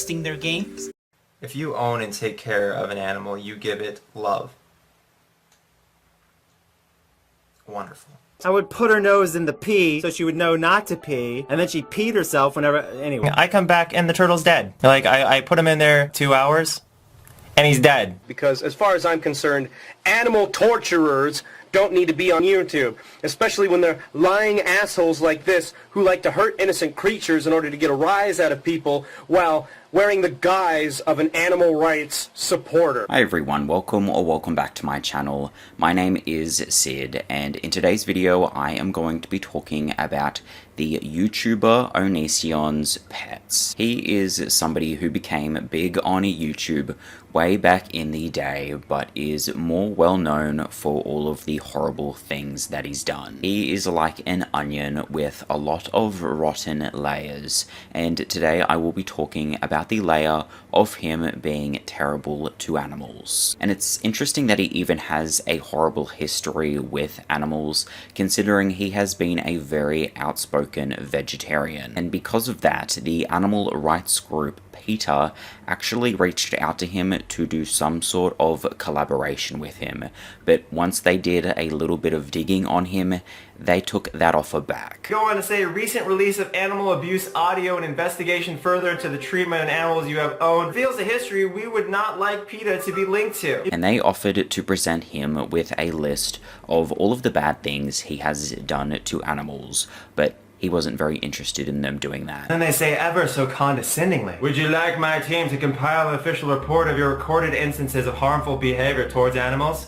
testing their games. If you own and take care of an animal, you give it love. Wonderful. I would put her nose in the pee so she would know not to pee, and then she peed herself whenever. Anyway. I come back and the turtle's dead. Like, I put him in there 2 hours, and he's dead. Because as far as I'm concerned, animal torturers don't need to be on YouTube, especially when they're lying assholes like this who like to hurt innocent creatures in order to get a rise out of people while wearing the guise of an animal rights supporter. Hi everyone, welcome back to my channel. My name is Sid, and in today's video I am going to be talking about the YouTuber Onision's pets. He is somebody who became big on YouTube way back in the day, but is more well known for all of the horrible things that he's done. He is like an onion with a lot of rotten layers, and today I will be talking about the layer of him being terrible to animals. And it's interesting that he even has a horrible history with animals, considering he has been a very outspoken vegetarian. And because of that, the animal rights group PETA actually reached out to him to do some sort of collaboration with him, but once they did a little bit of digging on him, they took that offer back. Go on to say, recent release of animal abuse audio and investigation further into the treatment of animals you have owned reveals a history we would not like PETA to be linked to. And they offered to present him with a list of all of the bad things he has done to animals, but he wasn't very interested in them doing that. And they say ever so condescendingly, would you like my team to compile an official report of your recorded instances of harmful behavior towards animals?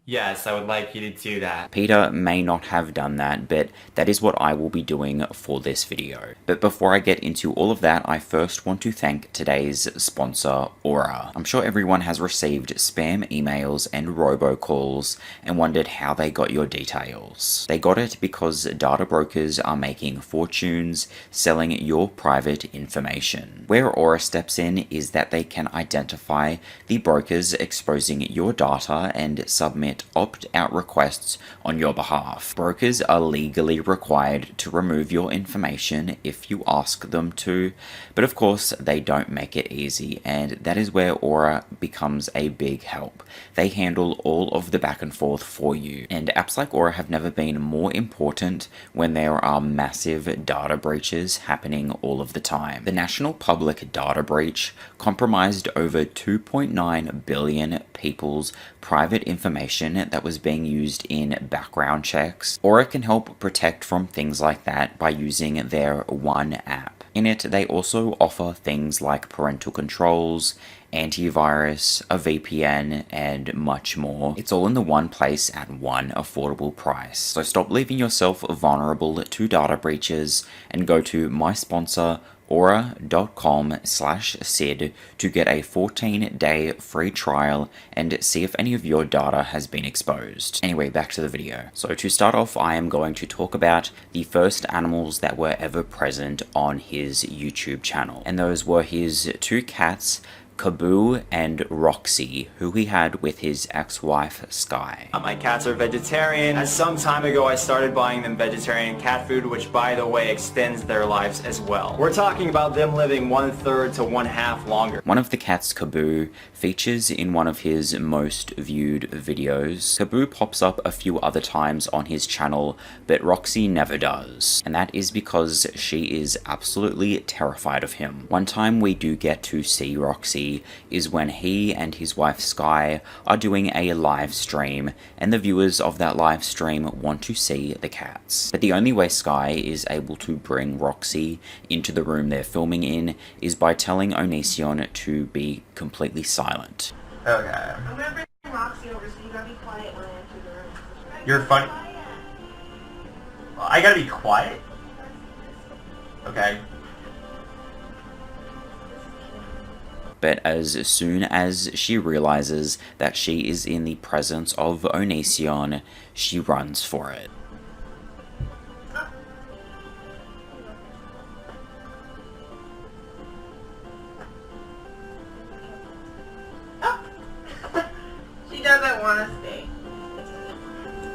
Yes, I would like you to do that. PETA may not have done that, but that is what I will be doing for this video. But before I get into all of that, I first want to thank today's sponsor, Aura. I'm sure everyone has received spam emails and robocalls and wondered how they got your details. They got it because data brokers are making fortunes selling your private information. Where Aura steps in is that they can identify the brokers exposing your data and submit opt-out requests on your behalf. Brokers are legally required to remove your information if you ask them to, but of course they don't make it easy, and that is where Aura becomes a big help. They handle all of the back and forth for you, and apps like Aura have never been more important when there are massive data breaches happening all of the time. The National Public Data Breach compromised over 2.9 billion people's private information that was being used in background checks, or it can help protect from things like that by using their One app. In it, they also offer things like parental controls, antivirus, a VPN, and much more. It's all in the one place at one affordable price. So stop leaving yourself vulnerable to data breaches and go to my sponsor, aura.com/sid to get a 14-day free trial and see if any of your data has been exposed. Anyway, back to the video. So to start off, I am going to talk about the first animals that were ever present on his YouTube channel, and those were his 2 cats, Kaboo and Roxy, who he had with his ex-wife Sky. My cats are vegetarian. As some time ago I started buying them vegetarian cat food, which by the way extends their lives as well. We're talking about them living 1/3 to 1/2 longer. One of the cats, Kaboo, features in one of his most viewed videos. Kaboo pops up a few other times on his channel, but Roxy never does. And that is because she is absolutely terrified of him. One time we do get to see Roxy is when he and his wife Sky are doing a live stream, and the viewers of that live stream want to see the cats. But the only way Sky is able to bring Roxy into the room they're filming in is by telling Onision to be completely silent. Okay. I'm gonna bring Roxy over, so you gotta be quiet when I enter the room. You're funny. I gotta be quiet? Okay. But as soon as she realizes that she is in the presence of Onision, she runs for it. She doesn't want to stay.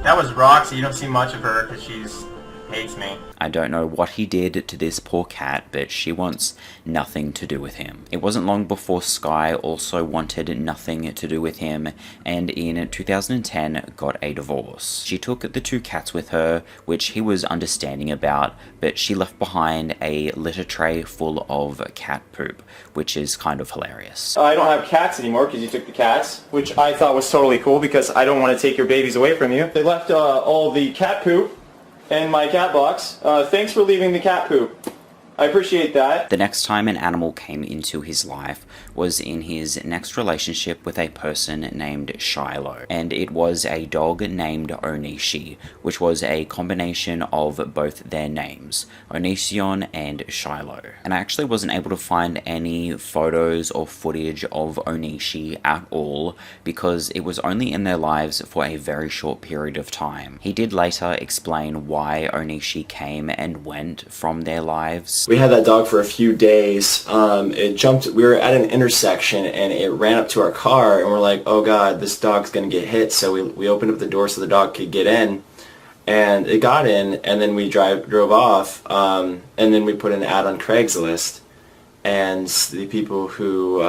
That was Roxy. You don't see much of her because she's hates me. I don't know what he did to this poor cat, but she wants nothing to do with him. It wasn't long before Sky also wanted nothing to do with him, and in 2010 got a divorce. She took the two cats with her, which he was understanding about, but she left behind a litter tray full of cat poop, which is kind of hilarious. I don't have cats anymore because you took the cats, which I thought was totally cool because I don't want to take your babies away from you. They left all the cat poop in my cat box. Thanks for leaving the cat poop. I appreciate that. The next time an animal came into his life was in his next relationship with a person named Shiloh, and it was a dog named Onishi, which was a combination of both their names, Onision and Shiloh. And I actually wasn't able to find any photos or footage of Onishi at all because it was only in their lives for a very short period of time. He did later explain why Onishi came and went from their lives. We had that dog for a few days. We were at an intersection and it ran up to our car and we're like, oh God, this dog's gonna get hit. So we opened up the door so the dog could get in, and it got in, and then we drove off, and then we put an ad on Craigslist, and the people who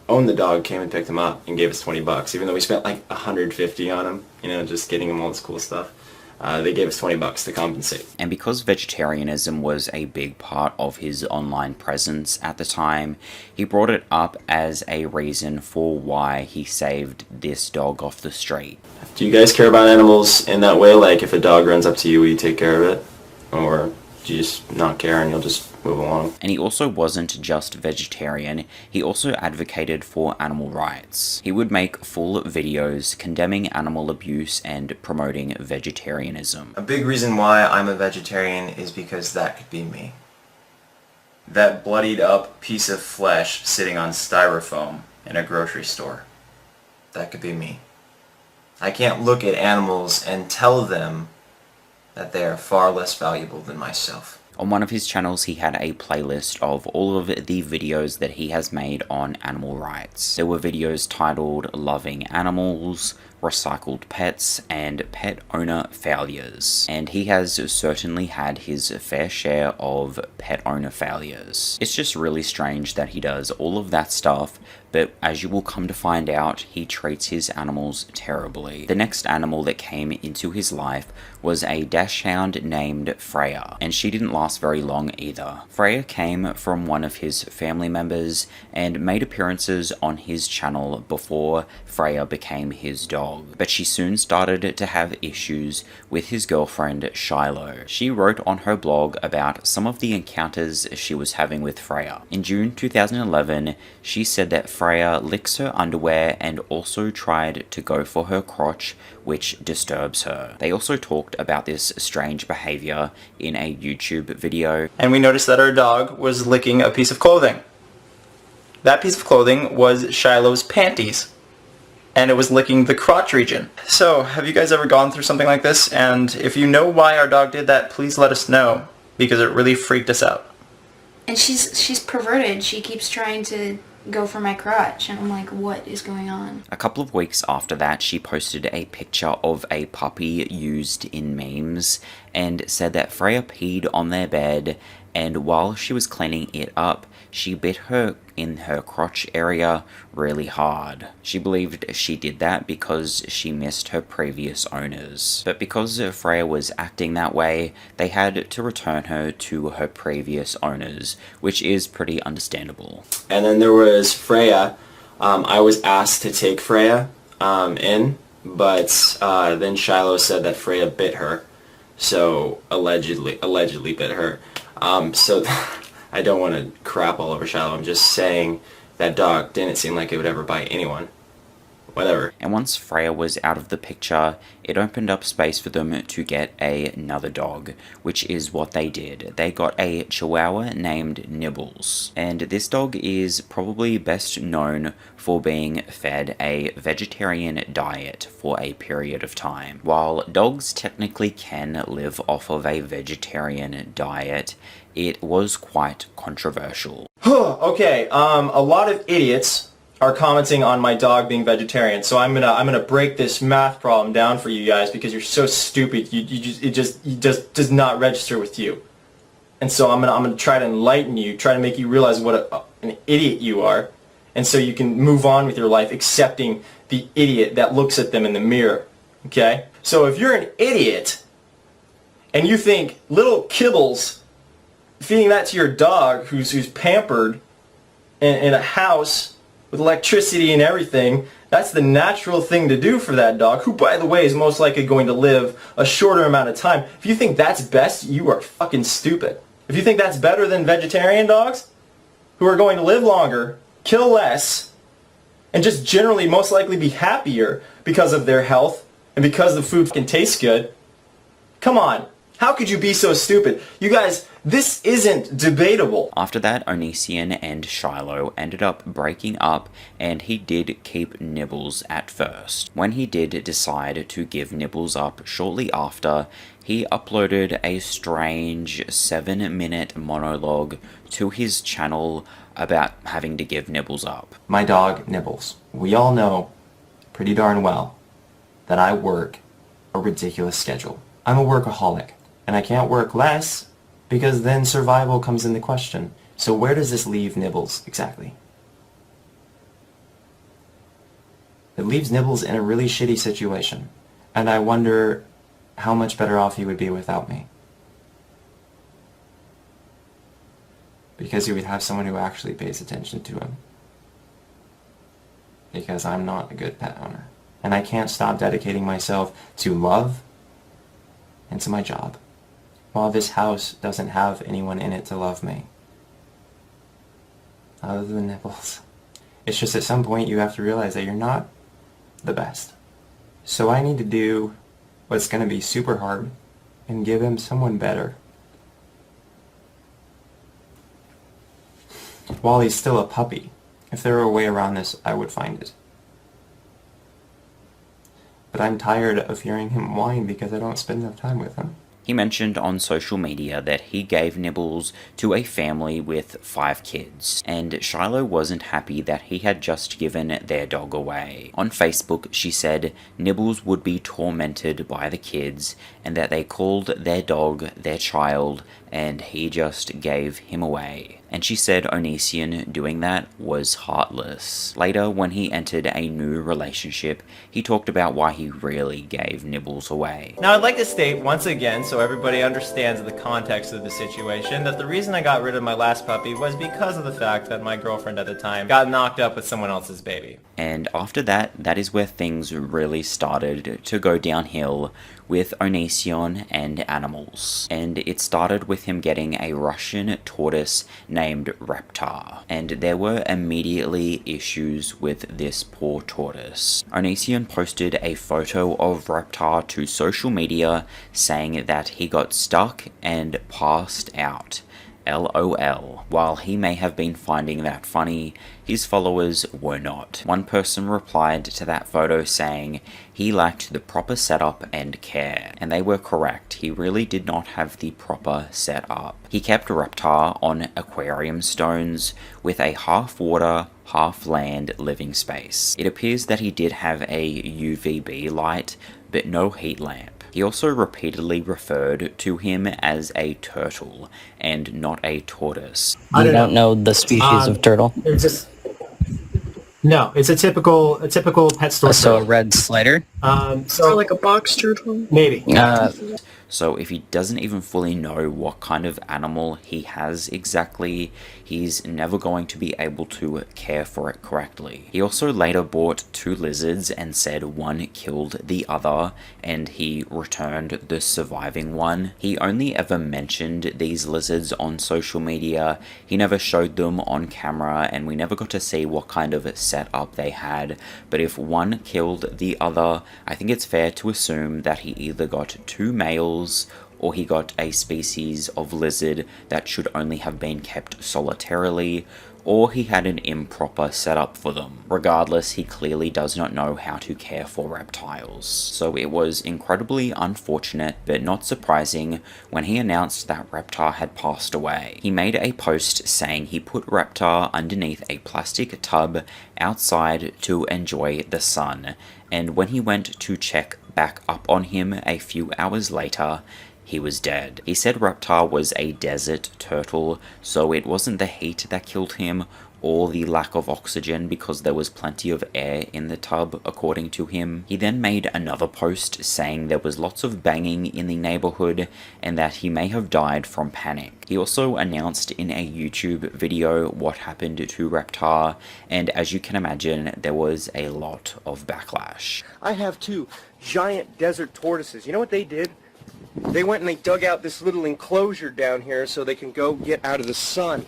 owned the dog came and picked him up and gave us $20, even though we spent like $150 on him, you know, just getting him all this cool stuff. They gave us $20 to compensate. And because vegetarianism was a big part of his online presence at the time, he brought it up as a reason for why he saved this dog off the street. Do you guys care about animals in that way? Like if a dog runs up to you, will you take care of it? Or do you just not care and you'll just move along? And he also wasn't just vegetarian, he also advocated for animal rights. He would make full videos condemning animal abuse and promoting vegetarianism. A big reason why I'm a vegetarian is because that could be me. That bloodied up piece of flesh sitting on styrofoam in a grocery store. That could be me. I can't look at animals and tell them that they are far less valuable than myself. On one of his channels, he had a playlist of all of the videos that he has made on animal rights. There were videos titled Loving Animals, Recycled Pets, and Pet Owner Failures. And he has certainly had his fair share of pet owner failures. It's just really strange that he does all of that stuff, but as you will come to find out, he treats his animals terribly. The next animal that came into his life was a dachshund named Freya, and she didn't last very long either. Freya came from one of his family members and made appearances on his channel before Freya became his dog, but she soon started to have issues with his girlfriend Shiloh. She wrote on her blog about some of the encounters she was having with Freya. In June 2011, she said that Freya licks her underwear and also tried to go for her crotch, which disturbs her. They also talked about this strange behavior in a YouTube video. And we noticed that our dog was licking a piece of clothing. That piece of clothing was Shiloh's panties, and it was licking the crotch region. So, have you guys ever gone through something like this? And if you know why our dog did that, please let us know, because it really freaked us out. And she's perverted. She keeps trying to go for my crotch, and I'm like, what is going on? A couple of weeks after that, she posted a picture of a puppy used in memes and said that Freya peed on their bed, and while she was cleaning it up, she bit her in her crotch area really hard. She believed she did that because she missed her previous owners. But because Freya was acting that way, they had to return her to her previous owners, which is pretty understandable. And then there was Freya. I was asked to take Freya in, but then Shiloh said that Freya bit her. So allegedly bit her. So I don't want to crap all over Shiloh. I'm just saying that dog didn't seem like it would ever bite anyone. Whatever. And once Freya was out of the picture, it opened up space for them to get another dog, which is what they did. They got a Chihuahua named Nibbles, and this dog is probably best known for being fed a vegetarian diet for a period of time. While dogs technically can live off of a vegetarian diet, it was quite controversial. Okay, a lot of idiots are commenting on my dog being vegetarian. So I'm gonna break this math problem down for you guys because you're so stupid. It just does not register with you. And so I'm gonna try to enlighten you, try to make you realize what an idiot you are, and so you can move on with your life accepting the idiot that looks at them in the mirror. Okay? So if you're an idiot and you think little kibbles, feeding that to your dog who's pampered in a house with electricity and everything, that's the natural thing to do for that dog, who, by the way, is most likely going to live a shorter amount of time. If you think that's best, you are fucking stupid. If you think that's better than vegetarian dogs, who are going to live longer, kill less, and just generally most likely be happier because of their health and because the food can taste good, come on. How could you be so stupid? You guys, this isn't debatable. After that, Onision and Shiloh ended up breaking up, and he did keep Nibbles at first. When he did decide to give Nibbles up shortly after, he uploaded a strange 7-minute monologue to his channel about having to give Nibbles up. My dog, Nibbles. We all know pretty darn well that I work a ridiculous schedule. I'm a workaholic, and I can't work less because then survival comes into question. So where does this leave Nibbles exactly? It leaves Nibbles in a really shitty situation, and I wonder how much better off he would be without me. Because he would have someone who actually pays attention to him. Because I'm not a good pet owner. And I can't stop dedicating myself to love and to my job, while this house doesn't have anyone in it to love me. Other than Nibbles. It's just at some point you have to realize that you're not the best. So I need to do what's going to be super hard and give him someone better. While he's still a puppy. If there were a way around this, I would find it. But I'm tired of hearing him whine because I don't spend enough time with him. He mentioned on social media that he gave Nibbles to a family with 5 kids, and Shiloh wasn't happy that he had just given their dog away. On Facebook, she said Nibbles would be tormented by the kids, and that they called their dog their child, and he just gave him away. And she said Onision doing that was heartless. Later, when he entered a new relationship, he talked about why he really gave Nibbles away. Now I'd like to state once again, so everybody understands the context of the situation, that the reason I got rid of my last puppy was because of the fact that my girlfriend at the time got knocked up with someone else's baby. And after that, that is where things really started to go downhill with Onision and animals. And it started with him getting a Russian tortoise named Reptar. And there were immediately issues with this poor tortoise. Onision posted a photo of Reptar to social media saying that he got stuck and passed out. LOL. While he may have been finding that funny, his followers were not. One person replied to that photo saying he lacked the proper setup and care, and they were correct. He really did not have the proper setup. He kept Reptar on aquarium stones with a half water, half land living space. It appears that he did have a UVB light, but no heat lamp. He also repeatedly referred to him as a turtle and not a tortoise. You don't know the species of turtle? It's just no. It's a typical pet store. So a red slider? So like a box turtle? Maybe. So if he doesn't even fully know what kind of animal he has exactly, he's never going to be able to care for it correctly. He also later bought 2 lizards and said one killed the other, and he returned the surviving one. He only ever mentioned these lizards on social media. He never showed them on camera, and we never got to see what kind of setup they had. But if one killed the other, I think it's fair to assume that he either got 2 males or he got a species of lizard that should only have been kept solitarily, or he had an improper setup for them. Regardless, he clearly does not know how to care for reptiles. So it was incredibly unfortunate, but not surprising, when he announced that Reptar had passed away. He made a post saying he put Reptar underneath a plastic tub outside to enjoy the sun, and when he went to check back up on him a few hours later, he was dead. He said Reptar was a desert turtle, so it wasn't the heat that killed him or the lack of oxygen, because there was plenty of air in the tub, according to him. He then made another post saying there was lots of banging in the neighborhood and that he may have died from panic. He also announced in a YouTube video what happened to Reptar, and as you can imagine, there was a lot of backlash. I have 2 giant desert tortoises. You know what they did? They went and they dug out this little enclosure down here so they can go get out of the sun.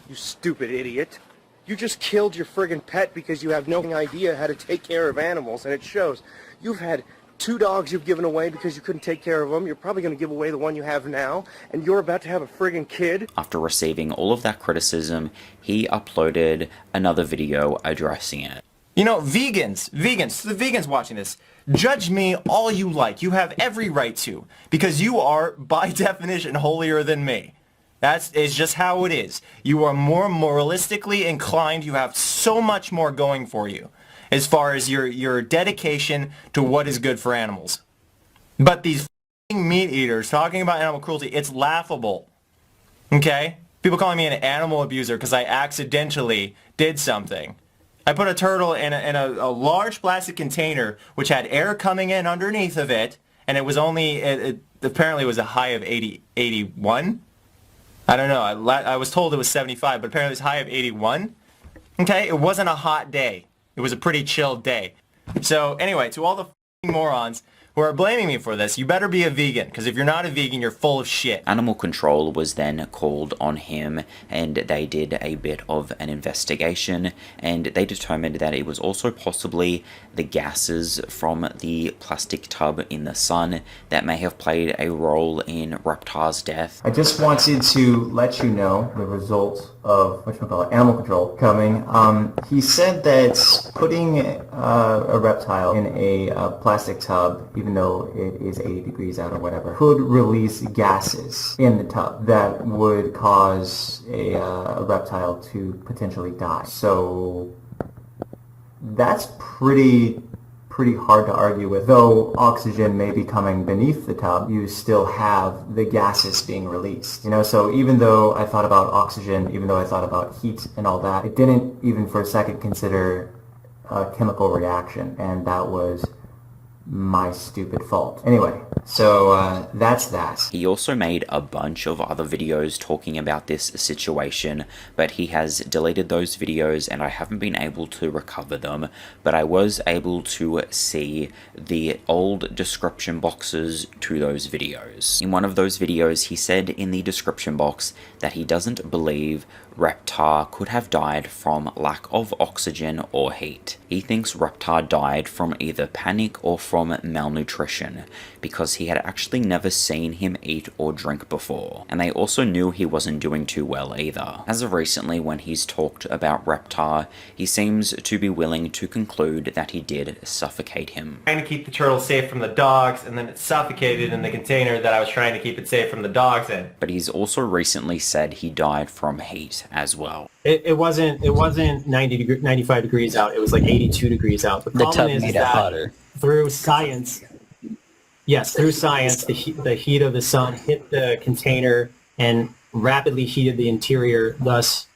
You stupid idiot. You just killed your friggin' pet because you have no idea how to take care of animals, and it shows. You've had 2 dogs you've given away because you couldn't take care of them. You're probably going to give away the one you have now, and you're about to have a friggin' kid. After receiving all of that criticism, he uploaded another video addressing it. You know, vegans, the vegans watching this, judge me all you like. You have every right to, because you are, by definition, holier than me. It's just how it is. You are more moralistically inclined. You have so much more going for you as far as your dedication to what is good for animals. But these f***ing meat eaters talking about animal cruelty, it's laughable. Okay? People calling me an animal abuser because I accidentally did something. I put a turtle in a large plastic container which had air coming in underneath of it, and it was only, it apparently was a high of 81. I don't know, I was told it was 75, but apparently it was a high of 81. Okay, it wasn't a hot day. It was a pretty chill day. So anyway, to all the f***ing morons who are blaming me for this, you better be a vegan, because if you're not a vegan, you're full of shit. Animal control was then called on him, and they did a bit of an investigation, and they determined that it was also possibly the gases from the plastic tub in the sun that may have played a role in Reptar's death. I just wanted to let you know the result of animal control coming. He said that putting a reptile in a plastic tub, even though it is 80 degrees out or whatever, could release gases in the tub that would cause a reptile to potentially die. So that's pretty hard to argue with. Though oxygen may be coming beneath the tub, you still have the gases being released. You know, so even though I thought about oxygen, even though I thought about heat and all that, it didn't even for a second consider a chemical reaction, and that was my stupid fault. Anyway, so that's that. He also made a bunch of other videos talking about this situation, but he has deleted those videos and I haven't been able to recover them, but I was able to see the old description boxes to those videos. In one of those videos, he said in the description box that he doesn't believe Reptar could have died from lack of oxygen or heat. He thinks Reptar died from either panic or from malnutrition, because he had actually never seen him eat or drink before, and they also knew he wasn't doing too well either. As of recently, when he's talked about Reptar, he seems to be willing to conclude that he did suffocate him. Trying to keep the turtle safe from the dogs, and then it suffocated in the container that I was trying to keep it safe from the dogs in. But he's also recently said he died from heat as well. It wasn't 95 degrees out. It was like 82 degrees out. The tub made it hotter. Through science, the heat of the sun hit the container and rapidly heated the interior. Thus,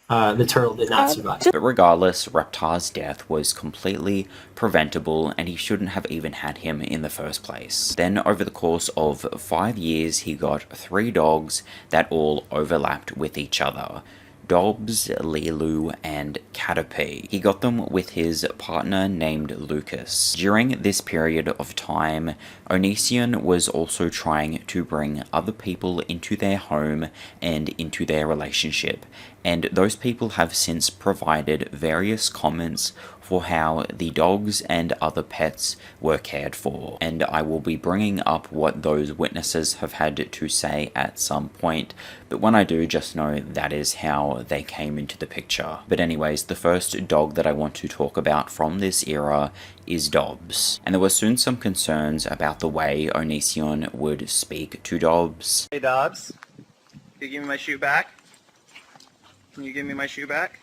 the turtle did not survive. But regardless, Reptar's death was completely preventable, and he shouldn't have even had him in the first place. Then, over the course of 5 years, he got 3 dogs that all overlapped with each other. Dobbs, Lilu, and Caterpie. He got them with his partner named Lucas. During this period of time, Onision was also trying to bring other people into their home and into their relationship, and those people have since provided various comments for how the dogs and other pets were cared for, and I will be bringing up what those witnesses have had to say at some point, but when I do, just know that is how they came into the picture. But anyways, the first dog that I want to talk about from this era is Dobbs, and there were soon some concerns about the way Onision would speak to Dobbs. Hey Dobbs, can you give me my shoe back? Can you give me my shoe back?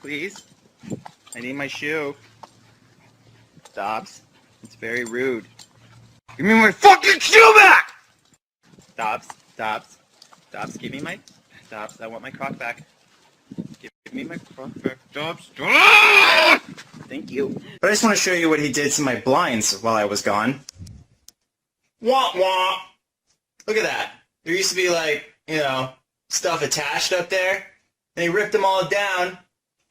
Please? I need my shoe. Dobbs, it's very rude. Give me my fucking shoe back! Dobbs, give me my... Dobbs, I want my croc back. Give me my croc back. Dobbs. Thank you. But I just want to show you what he did to my blinds while I was gone. Wah wah! Look at that. There used to be like, you know, stuff attached up there. And he ripped them all down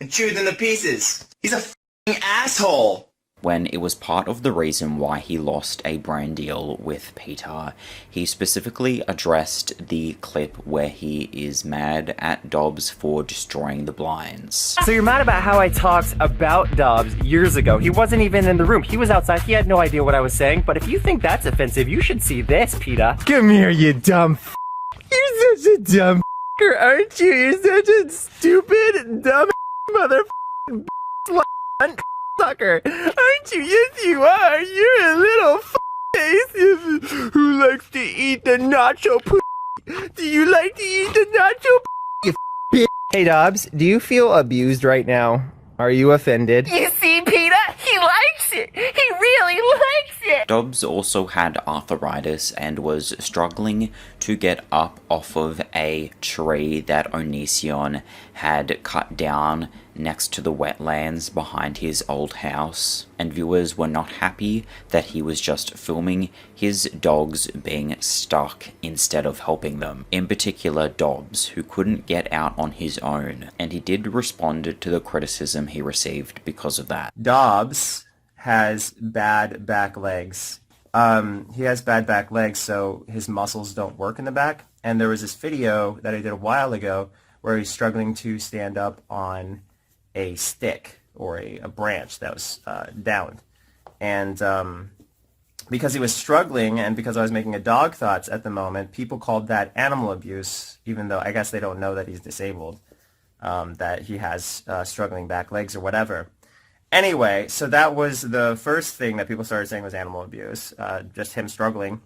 and chewed them to pieces. He's a f***ing asshole! When it was part of the reason why he lost a brand deal with Peter, he specifically addressed the clip where he is mad at Dobbs for destroying the blinds. So you're mad about how I talked about Dobbs years ago. He wasn't even in the room. He was outside. He had no idea what I was saying. But if you think that's offensive, you should see this, Peter. Come here, you dumb f***. You're such a dumb f***er, aren't you? You're such a stupid, dumb motherfucking sucker. Aren't you? Yes, you are. You're a little face who likes to eat the nacho pussy. Do you like to eat the nacho pussy, you bitch? Hey, Dobbs, do you feel abused right now? Are you offended? You see, Peter? He likes it. He really likes it. Dobbs also had arthritis and was struggling to get up off of a tree that Onision had cut down next to the wetlands behind his old house, and viewers were not happy that he was just filming his dogs being stuck instead of helping them. In particular, Dobbs, who couldn't get out on his own, and he did respond to the criticism he received because of that. Dobbs has bad back legs. He has bad back legs, so his muscles don't work in the back. And there was this video that I did a while ago where he's struggling to stand up on a stick or a branch that was downed. And because he was struggling and because I was making a dog thoughts at the moment, people called that animal abuse, even though I guess they don't know that he's disabled, that he has struggling back legs or whatever. Anyway, so that was the first thing that people started saying was animal abuse, just him struggling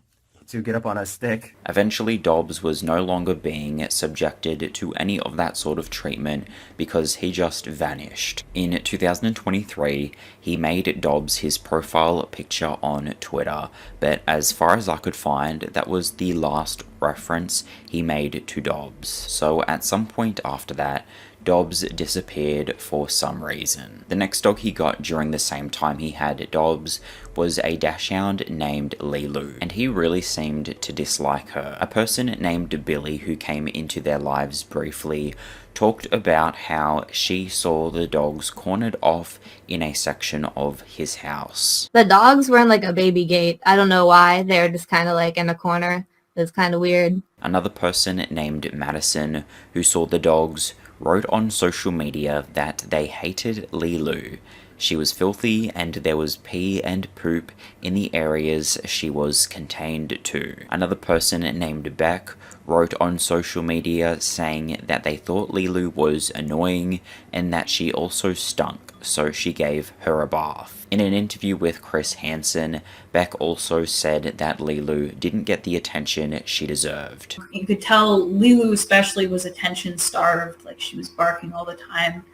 to get up on a stick. Eventually, Dobbs was no longer being subjected to any of that sort of treatment because he just vanished. In 2023, he made Dobbs his profile picture on Twitter, but as far as I could find, that was the last reference he made to Dobbs. So at some point after that, Dobbs disappeared for some reason. The next dog he got during the same time he had Dobbs was a dachshund named Lilu, and he really seemed to dislike her. A person named Billy, who came into their lives briefly, talked about how she saw the dogs cornered off in a section of his house. The dogs were in like a baby gate. I don't know why. They were just kind of like in a corner. It was kind of weird. Another person named Madison, who saw the dogs, wrote on social media that they hated Lilu. She was filthy and there was pee and poop in the areas she was contained to. Another person named Beck wrote on social media saying that they thought Lilu was annoying and that she also stunk, so she gave her a bath. In an interview with Chris Hansen, Beck also said that Lilu didn't get the attention she deserved. You could tell Lilu especially was attention starved, like she was barking all the time.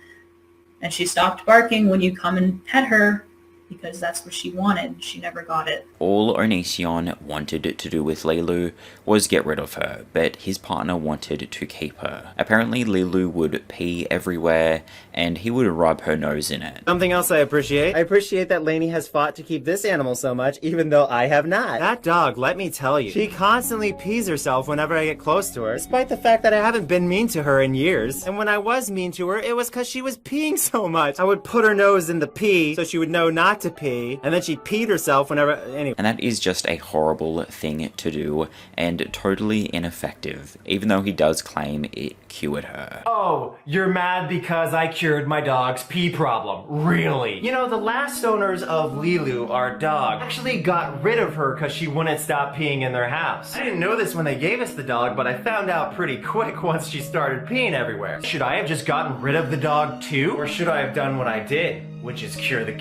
And she stopped barking when you come and pet her because that's what she wanted. She never got it. All Onision wanted to do with Lilu was get rid of her, but his partner wanted to keep her. Apparently Lilu would pee everywhere and he would rub her nose in it. Something else I appreciate that Lainey has fought to keep this animal so much, even though I have not. That dog, let me tell you, she constantly pees herself whenever I get close to her, despite the fact that I haven't been mean to her in years. And when I was mean to her, it was because she was peeing so much. I would put her nose in the pee so she would know not to pee, and then she peed herself whenever... Anyway. And that is just a horrible thing to do, and totally ineffective, even though he does claim it cured her. Oh, you're mad because I cured my dog's pee problem. Really? You know, the last owners of Lilu, our dog, actually got rid of her because she wouldn't stop peeing in their house. I didn't know this when they gave us the dog, but I found out pretty quick once she started peeing everywhere. Should I have just gotten rid of the dog too? Or should I have done what I did, which is cure the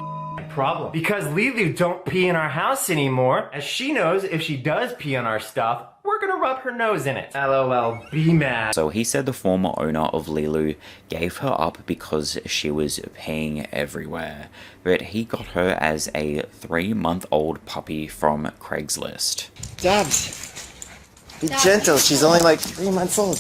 problem? Because Lilu don't pee in our house anymore, as she knows if she does pee on our stuff, we're gonna rub her nose in it. LOL, be mad. So he said the former owner of Lilu gave her up because she was peeing everywhere, but he got her as a 3-month-old puppy from Craigslist. Dubs, be gentle. She's only like 3 months old.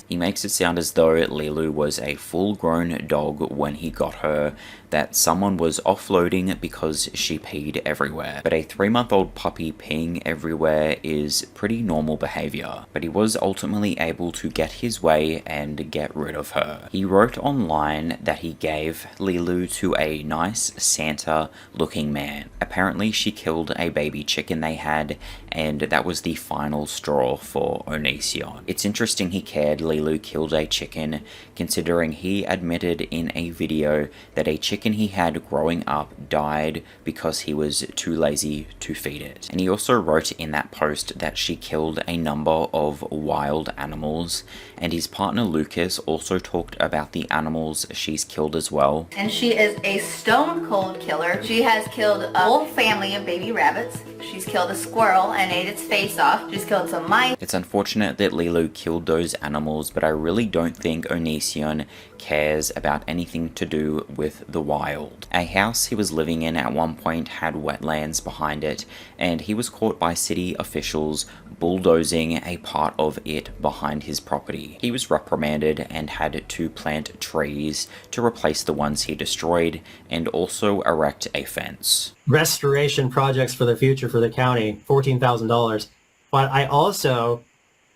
He makes it sound as though Lilu was a full-grown dog when he got her, that someone was offloading because she peed everywhere. But a 3-month-old puppy peeing everywhere is pretty normal behavior. But he was ultimately able to get his way and get rid of her. He wrote online that he gave Lilu to a nice Santa-looking man. Apparently she killed a baby chicken they had, and that was the final straw for Onision. It's interesting he cared Lilu killed a chicken, considering he admitted in a video that a chicken he had growing up died because he was too lazy to feed it. And he also wrote in that post that she killed a number of wild animals, and his partner Lucas also talked about the animals she's killed as well. And she is a stone cold killer. She has killed a whole family of baby rabbits. She's killed a squirrel and ate its face off. She's killed some mice. It's unfortunate that Lilu killed those animals, but I really don't think Onision cares about anything to do with the wild. A house he was living in at one point had wetlands behind it, and he was caught by city officials bulldozing a part of it behind his property. He was reprimanded and had to plant trees to replace the ones he destroyed, and also erect a fence. Restoration projects for the future for the county, $14,000. But I also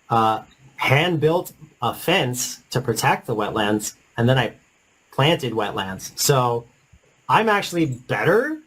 hand-built a fence to protect the wetlands, and then I planted wetlands. So I'm actually better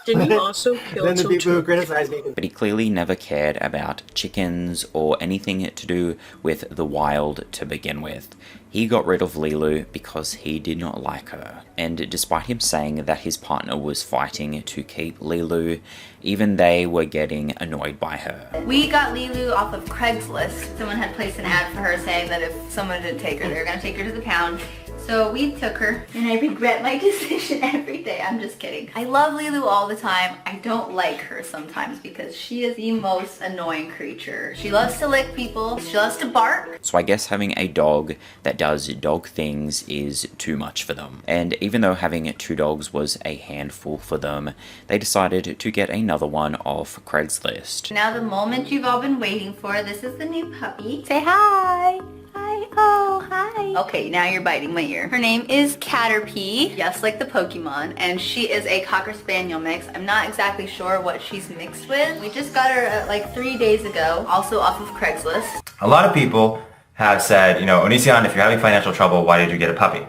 Didn't you also kill than the some people who chickens? criticize me. But he clearly never cared about chickens or anything to do with the wild to begin with. He got rid of Lilu because he did not like her. And despite him saying that his partner was fighting to keep Lilu, even they were getting annoyed by her. We got Lilu off of Craigslist. Someone had placed an ad for her saying that if someone didn't take her, they were going to take her to the pound. So we took her, and I regret my decision every day. I'm just kidding. I love Lilu all the time. I don't like her sometimes because she is the most annoying creature. She loves to lick people. She loves to bark. So I guess having a dog that does dog things is too much for them. And even though having 2 dogs was a handful for them, they decided to get another one off Craigslist. Now the moment you've all been waiting for. This is the new puppy. Say hi. Hi. Oh, hi. Okay, now you're biting my ear. Her name is Caterpie, just like the Pokemon, and she is a Cocker Spaniel mix. I'm not exactly sure what she's mixed with. We just got her like 3 days ago, also off of Craigslist. A lot of people have said, you know, Onision, if you're having financial trouble, why did you get a puppy?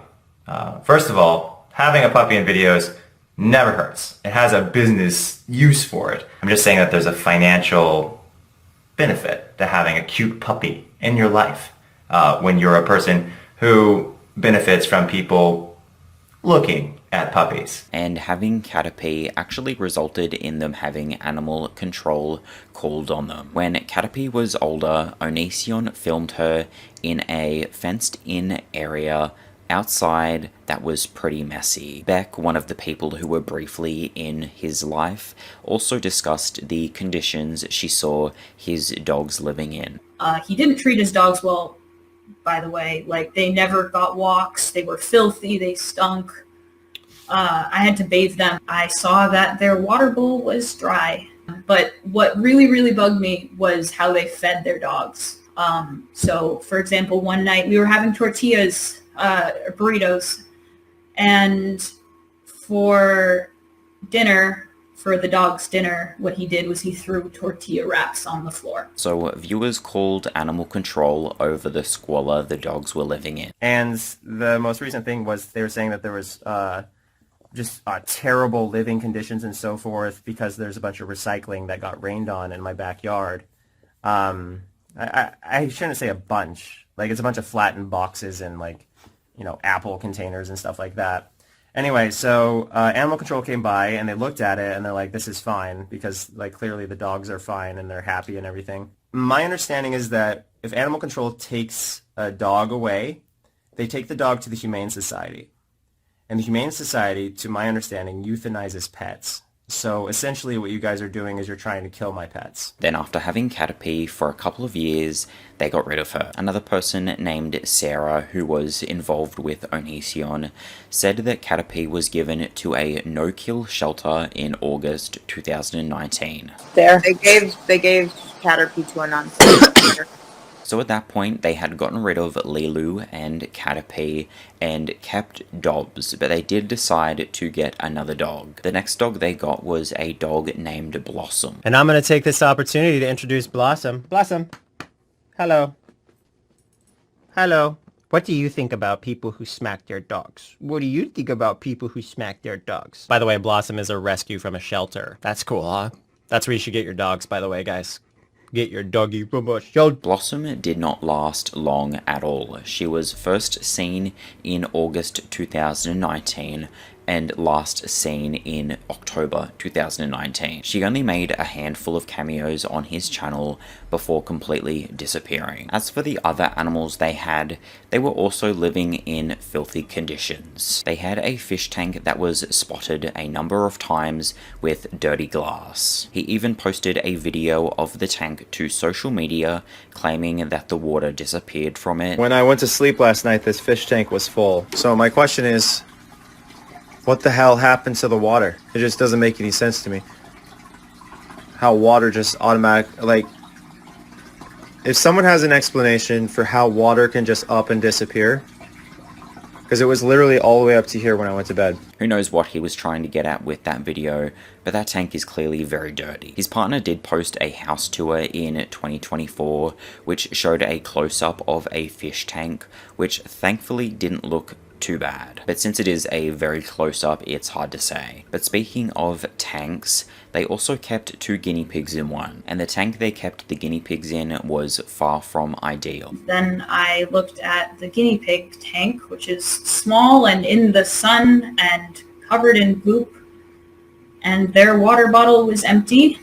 First of all, having a puppy in videos never hurts. It has a business use for it. I'm just saying that there's a financial benefit to having a cute puppy in your life when you're a person who benefits from people looking at puppies. And having Caterpie actually resulted in them having animal control called on them. When Caterpie was older, Onision filmed her in a fenced-in area outside that was pretty messy. Beck, one of the people who were briefly in his life, also discussed the conditions she saw his dogs living in. He didn't treat his dogs well, by the way. Like, they never got walks. They were filthy. They stunk. I had to bathe them. I saw that their water bowl was dry. But what really, really bugged me was how they fed their dogs. So, for example, one night we were having tortillas, burritos, and for dinner, for the dog's dinner, what he did was he threw tortilla wraps on the floor. So viewers called animal control over the squalor the dogs were living in. And the most recent thing was they were saying that there was just terrible living conditions and so forth because there's a bunch of recycling that got rained on in my backyard. I shouldn't say a bunch. Like, it's a bunch of flattened boxes and, like, you know, Apple containers and stuff like that. Anyway, so animal control came by and they looked at it and they're like, this is fine because, like, clearly the dogs are fine and they're happy and everything. My understanding is that if animal control takes a dog away, they take the dog to the Humane Society. And the Humane Society, to my understanding, euthanizes pets. So essentially what you guys are doing is you're trying to kill my pets. Then after having Caterpie for a couple of years, they got rid of her. Another person named Sarah, who was involved with Onision, said that Caterpie was given to a no-kill shelter in August 2019. There. They gave Caterpie to a non-shelter. So at that point, they had gotten rid of Lilu and Caterpie and kept Dobbs, but they did decide to get another dog. The next dog they got was a dog named Blossom. And I'm going to take this opportunity to introduce Blossom. Blossom. Hello. Hello. What do you think about people who smack their dogs? What do you think about people who smack their dogs? By the way, Blossom is a rescue from a shelter. That's cool, huh? That's where you should get your dogs, by the way, guys. Get your doggy from a shelter. Blossom did not last long at all. She was first seen in August 2019 and last seen in October 2019. She only made a handful of cameos on his channel before completely disappearing. As for the other animals they had, they were also living in filthy conditions. They had a fish tank that was spotted a number of times with dirty glass. He even posted a video of the tank to social media claiming that the water disappeared from it. When I went to sleep last night, this fish tank was full. So my question is, what the hell happened to the water? It just doesn't make any sense to me. How water just like, if someone has an explanation for how water can just up and disappear, because it was literally all the way up to here when I went to bed. Who knows what he was trying to get at with that video, but that tank is clearly very dirty. His partner did post a house tour in 2024, which showed a close-up of a fish tank, which thankfully didn't look too bad. But since it is a very close-up, it's hard to say. But speaking of tanks, they also kept 2 guinea pigs in one, and the tank they kept the guinea pigs in was far from ideal. Then I looked at the guinea pig tank, which is small and in the sun and covered in poop, and their water bottle was empty.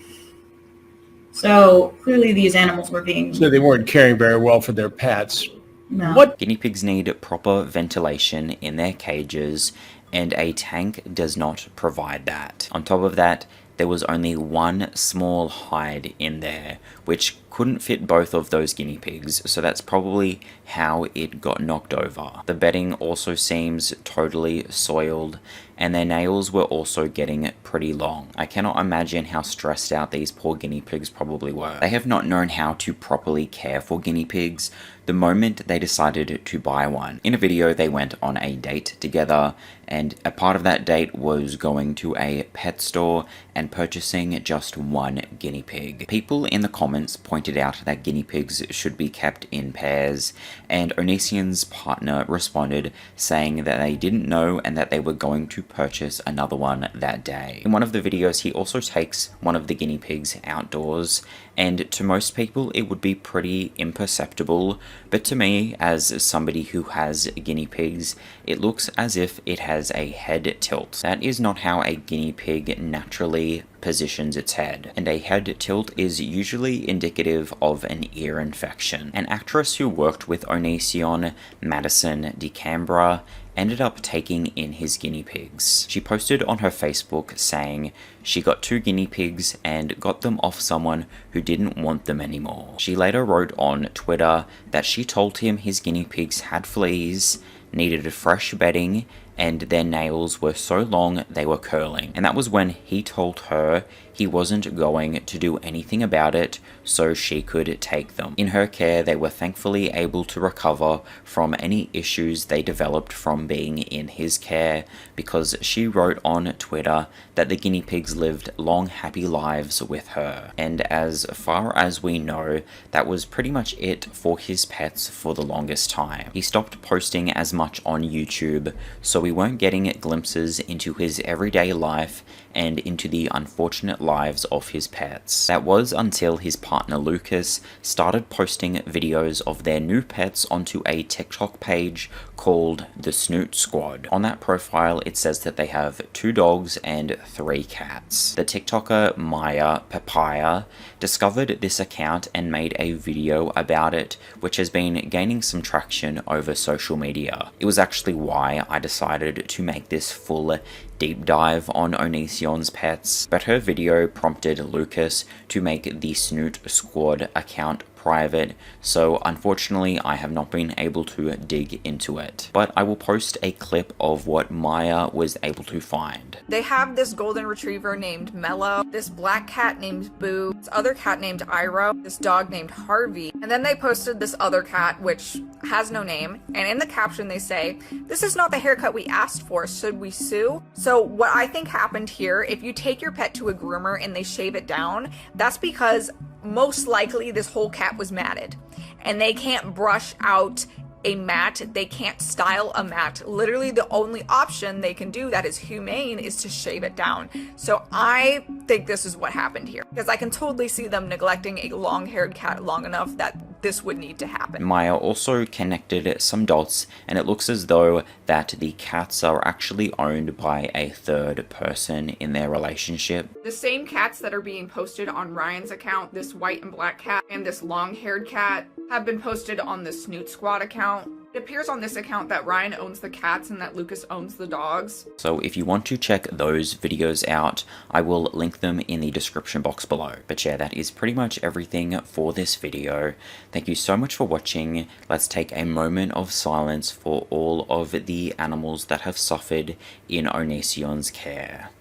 So clearly these animals were being... So they weren't caring very well for their pets. No. What? Guinea pigs need proper ventilation in their cages, and a tank does not provide that. On top of that, there was only one small hide in there, which couldn't fit both of those guinea pigs, so that's probably how it got knocked over. The bedding also seems totally soiled, and their nails were also getting pretty long. I cannot imagine how stressed out these poor guinea pigs probably were. They have not known how to properly care for guinea pigs the moment they decided to buy one. In a video, they went on a date together, and a part of that date was going to a pet store and purchasing just one guinea pig. People in the comments pointed out that guinea pigs should be kept in pairs, and Onision's partner responded saying that they didn't know and that they were going to purchase another one that day. In one of the videos, he also takes one of the guinea pigs outdoors, and to most people it would be pretty imperceptible, but to me, as somebody who has guinea pigs, it looks as if it has a head tilt. That is not how a guinea pig naturally positions its head, and a head tilt is usually indicative of an ear infection. An actress who worked with Onision, Madison DeCambra, ended up taking in his guinea pigs. She posted on her Facebook saying she got 2 guinea pigs and got them off someone who didn't want them anymore. She later wrote on Twitter that she told him his guinea pigs had fleas, needed fresh bedding, and their nails were so long they were curling. And that was when he told her he wasn't going to do anything about it so she could take them. In her care, they were thankfully able to recover from any issues they developed from being in his care, because she wrote on Twitter that the guinea pigs lived long, happy lives with her. And as far as we know, that was pretty much it for his pets for the longest time. He stopped posting as much on YouTube, so we we weren't getting glimpses into his everyday life and into the unfortunate lives of his pets. That was until his partner Lucas started posting videos of their new pets onto a TikTok page called the Snoot Squad. On that profile, it says that they have 2 dogs and 3 cats. The TikToker Maya Papaya discovered this account and made a video about it, which has been gaining some traction over social media. It was actually why I decided to make this full deep dive on Onision's pets, but her video prompted Lucas to make the Snoot Squad account private, so unfortunately I have not been able to dig into it. But I will post a clip of what Maya was able to find. They have this golden retriever named Mello, this black cat named Boo, this other cat named Iro, this dog named Harvey, and then they posted this other cat which has no name, and in the caption they say, "This is not the haircut we asked for, should we sue?" So what I think happened here, if you take your pet to a groomer and they shave it down, that's because most likely this whole cat was matted and they can't brush out a mat, they can't style a mat. Literally the only option they can do that is humane is to shave it down. So I think this is what happened here, because I can totally see them neglecting a long-haired cat long enough that this would need to happen. Maya also connected some dots, and it looks as though that the cats are actually owned by a third person in their relationship. The same cats that are being posted on Ryan's account, this white and black cat and this long-haired cat, have been posted on the Snoot Squad account. It appears on this account that Ryan owns the cats and that Lucas owns the dogs. So if you want to check those videos out, I will link them in the description box below. But yeah, that is pretty much everything for this video. Thank you so much for watching. Let's take a moment of silence for all of the animals that have suffered in Onision's care.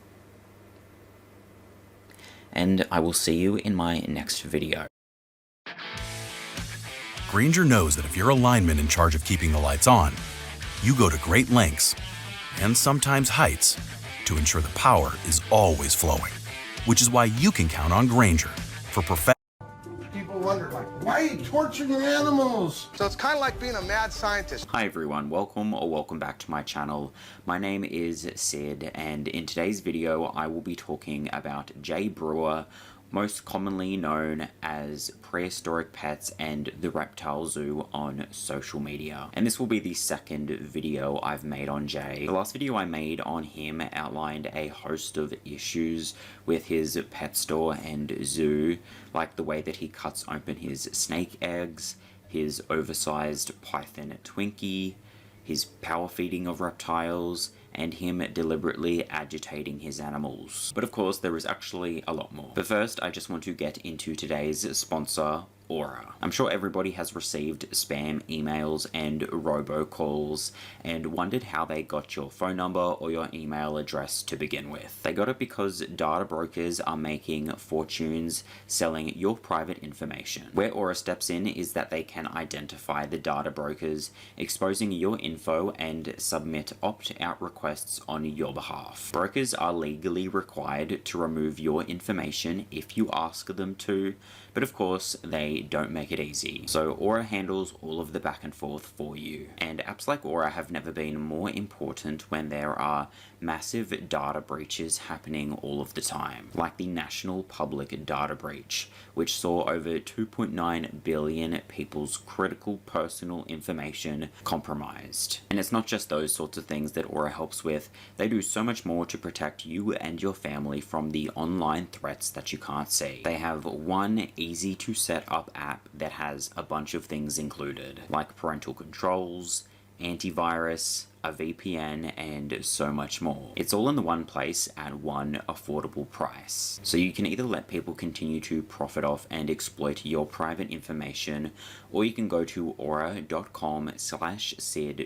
And I will see you in my next video. Grainger knows that if you're a lineman in charge of keeping the lights on, you go to great lengths, and sometimes heights, to ensure the power is always flowing. Which is why you can count on Grainger for professional. People wonder, like, why are you torturing your animals? So it's kind of like being a mad scientist. Hi everyone, welcome back to my channel. My name is Sid, and in today's video I will be talking about Jay Brewer, most commonly known as Prehistoric Pets and the Reptile Zoo on social media. And this will be the second video I've made on Jay. The last video I made on him outlined a host of issues with his pet store and zoo, like the way that he cuts open his snake eggs, his oversized python Twinkie, his power feeding of reptiles, and him deliberately agitating his animals. But of course, there is actually a lot more. But first, I just want to get into today's sponsor, Aura. I'm sure everybody has received spam emails and robocalls and wondered how they got your phone number or your email address to begin with. They got it because data brokers are making fortunes selling your private information. Where Aura steps in is that they can identify the data brokers, exposing your info, and submit opt-out requests on your behalf. Brokers are legally required to remove your information if you ask them to, but of course they don't make it easy. So Aura handles all of the back and forth for you. And apps like Aura have never been more important when there are massive data breaches happening all of the time, like the National Public Data Breach, which saw over 2.9 billion people's critical personal information compromised. And it's not just those sorts of things that Aura helps with, they do so much more to protect you and your family from the online threats that you can't see. They have one easy to set up app that has a bunch of things included, like parental controls, antivirus, a VPN, and so much more. It's all in the one place at one affordable price. So you can either let people continue to profit off and exploit your private information, or you can go to aura.com/sid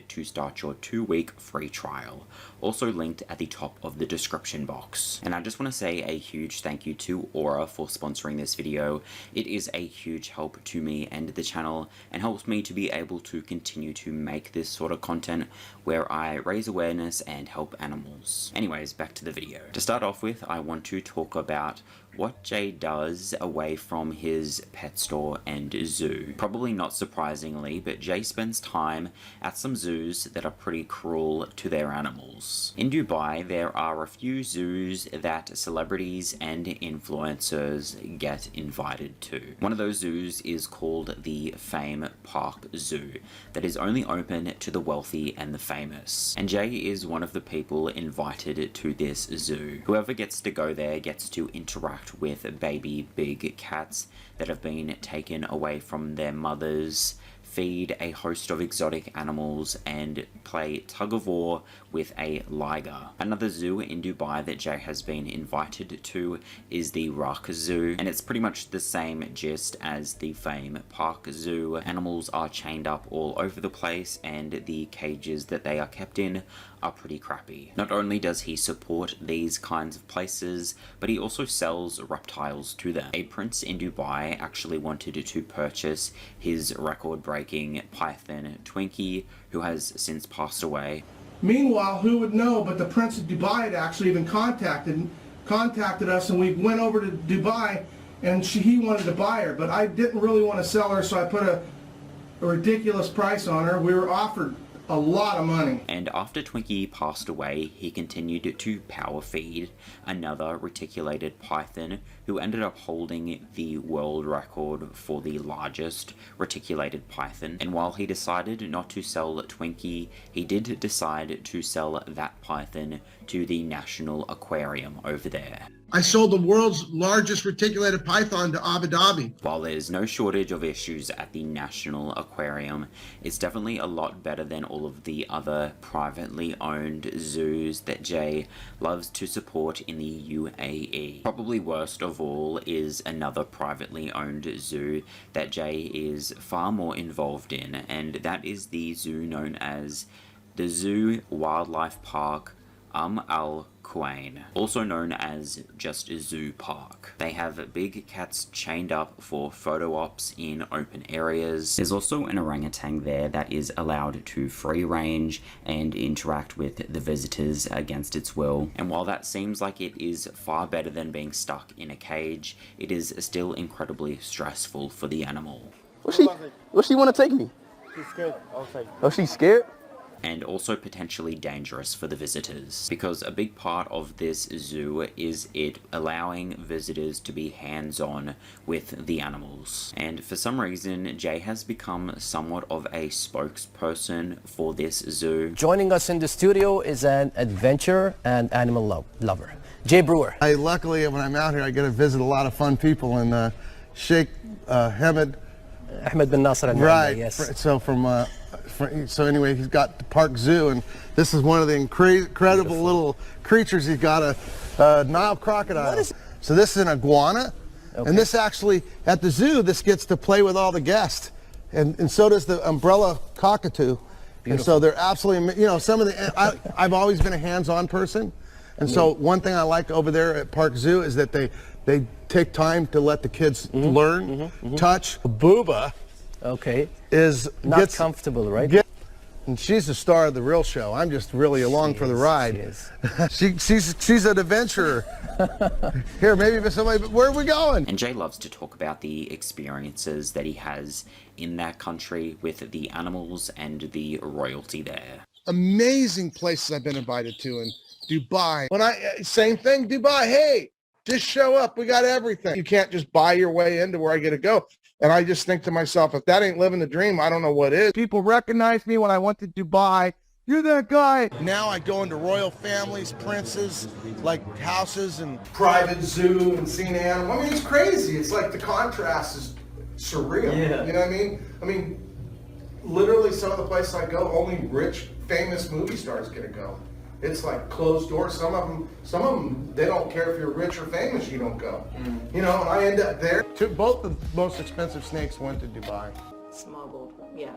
to start your 2-week free trial, also linked at the top of the description box. And I just want to say a huge thank you to Aura for sponsoring this video. It is a huge help to me and the channel, and helps me to be able to continue to make this sort of content where I raise awareness and help animals. Anyways, back to the video. To start off with, I want to talk about what Jay does away from his pet store and zoo. Probably not surprisingly, but Jay spends time at some zoos that are pretty cruel to their animals. In Dubai, there are a few zoos that celebrities and influencers get invited to. One of those zoos is called the Fame Park Zoo, that is only open to the wealthy and the famous. And Jay is one of the people invited to this zoo. Whoever gets to go there gets to interact with baby big cats that have been taken away from their mothers, feed a host of exotic animals, and play tug-of-war with a liger. Another zoo in Dubai that Jay has been invited to is the Rock Zoo, and it's pretty much the same gist as the Fame Park Zoo. Animals are chained up all over the place, and the cages that they are kept in are pretty crappy. Not only does he support these kinds of places, but he also sells reptiles to them. A prince in Dubai actually wanted to purchase his record-breaking python Twinkie, who has since passed away. Meanwhile, who would know, but the Prince of Dubai had actually even contacted us, and we went over to Dubai, and he wanted to buy her, but I didn't really want to sell her, so I put a ridiculous price on her. We were offered a lot of money. And after Twinkie passed away, he continued to power feed another reticulated python, who ended up holding the world record for the largest reticulated python. And while he decided not to sell Twinkie, he did decide to sell that python to the National Aquarium over there. I sold the world's largest reticulated python to Abu Dhabi. While there's no shortage of issues at the National Aquarium, it's definitely a lot better than all of the other privately owned zoos that Jay loves to support in the UAE. Probably worst of all is another privately owned zoo that Jay is far more involved in, and that is the zoo known as the Zoo Wildlife Park Al Quain, also known as just Zoo Park. They have big cats chained up for photo ops in open areas. There's also an orangutan there that is allowed to free range and interact with the visitors against its will. And while that seems like it is far better than being stuck in a cage, it is still incredibly stressful for the animal. Where she want to take me? She's scared. I'll take you. Oh, she's scared? And also potentially dangerous for the visitors, because a big part of this zoo is it allowing visitors to be hands-on with the animals. And for some reason, Jay has become somewhat of a spokesperson for this zoo. Joining us in the studio is an adventurer and animal lover, Jay Brewer. Luckily, when I'm out here, I get to visit a lot of fun people, and Sheikh Ahmed bin Nasser. Right. Yes. So anyway, he's got the Park Zoo, and this is one of the incredible little creatures. He's got a Nile crocodile. So this is an iguana, and this actually, at the zoo, this gets to play with all the guests, and so does the umbrella cockatoo. Beautiful. And so they're absolutely, some of the, I've always been a hands-on person, and so one thing I like over there at Park Zoo is that they take time to let the kids learn, touch. Booba. Okay. Gets comfortable, right? And she's the star of the real show. I'm just really along for the ride. She's an adventurer. Here, maybe somebody. Where are we going? And Jay loves to talk about the experiences that he has in that country with the animals and the royalty there. Amazing places I've been invited to in Dubai. Same thing, Dubai. Hey, just show up. We got everything. You can't just buy your way into where I get to go. And I just think to myself, if that ain't living the dream, I don't know what is. People recognize me when I went to Dubai. You're that guy. Now I go into royal families, princes, like houses and private zoo and seeing animals. I mean, it's crazy. It's like the contrast is surreal. Yeah. You know what I mean? I mean, literally some of the places I go, only rich, famous movie stars get to go. It's like closed doors. Some of them, they don't care if you're rich or famous, you don't go. And I end up there. Both the most expensive snakes went to Dubai. Smuggled, yeah.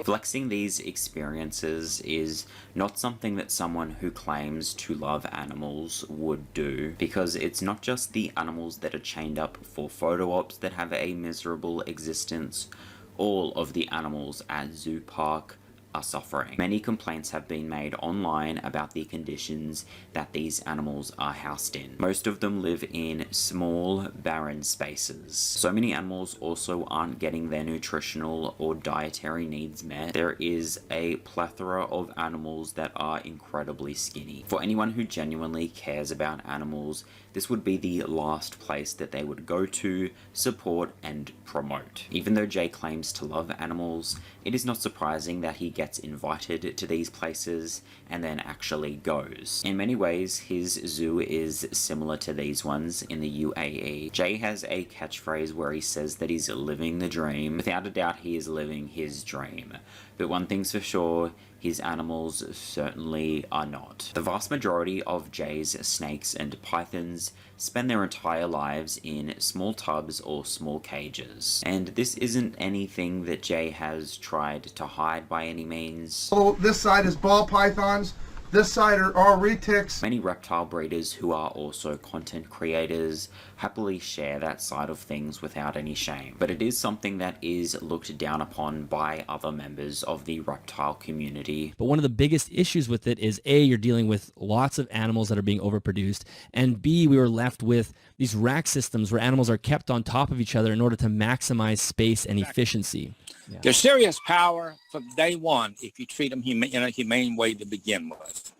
Flexing these experiences is not something that someone who claims to love animals would do, because it's not just the animals that are chained up for photo ops that have a miserable existence. All of the animals at Zoo Park are suffering. Many complaints have been made online about the conditions that these animals are housed in. Most of them live in small, barren spaces. So many animals also aren't getting their nutritional or dietary needs met. There is a plethora of animals that are incredibly skinny. For anyone who genuinely cares about animals, this would be the last place that they would go to, support, and promote. Even though Jay claims to love animals, it is not surprising that he gets invited to these places and then actually goes. In many ways, his zoo is similar to these ones in the UAE. Jay has a catchphrase where he says that he's living the dream. Without a doubt, he is living his dream. But one thing's for sure, his animals certainly are not. The vast majority of Jay's snakes and pythons spend their entire lives in small tubs or small cages. And this isn't anything that Jay has tried to hide by any means. So this side is ball pythons. This side are all retics. Many reptile breeders who are also content creators happily share that side of things without any shame. But it is something that is looked down upon by other members of the reptile community. But one of the biggest issues with it is A, you're dealing with lots of animals that are being overproduced, and B, we were left with these rack systems where animals are kept on top of each other in order to maximize space and efficiency. Yeah. There's serious power from day one if you treat them in a humane way to begin with.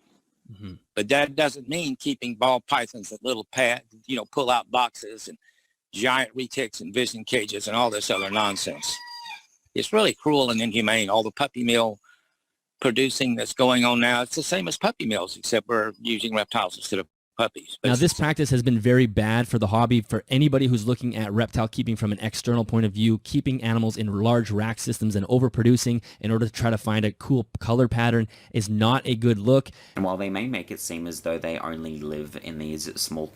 Mm-hmm. But that doesn't mean keeping ball pythons at little pull-out boxes and giant retics and vision cages and all this other nonsense. It's really cruel and inhumane. All the puppy mill producing that's going on now, it's the same as puppy mills, except we're using reptiles instead of puppies. Now, this practice has been very bad for the hobby. For anybody who's looking at reptile keeping from an external point of view, keeping animals in large rack systems and overproducing in order to try to find a cool color pattern is not a good look. And while they may make it seem as though they only live in these small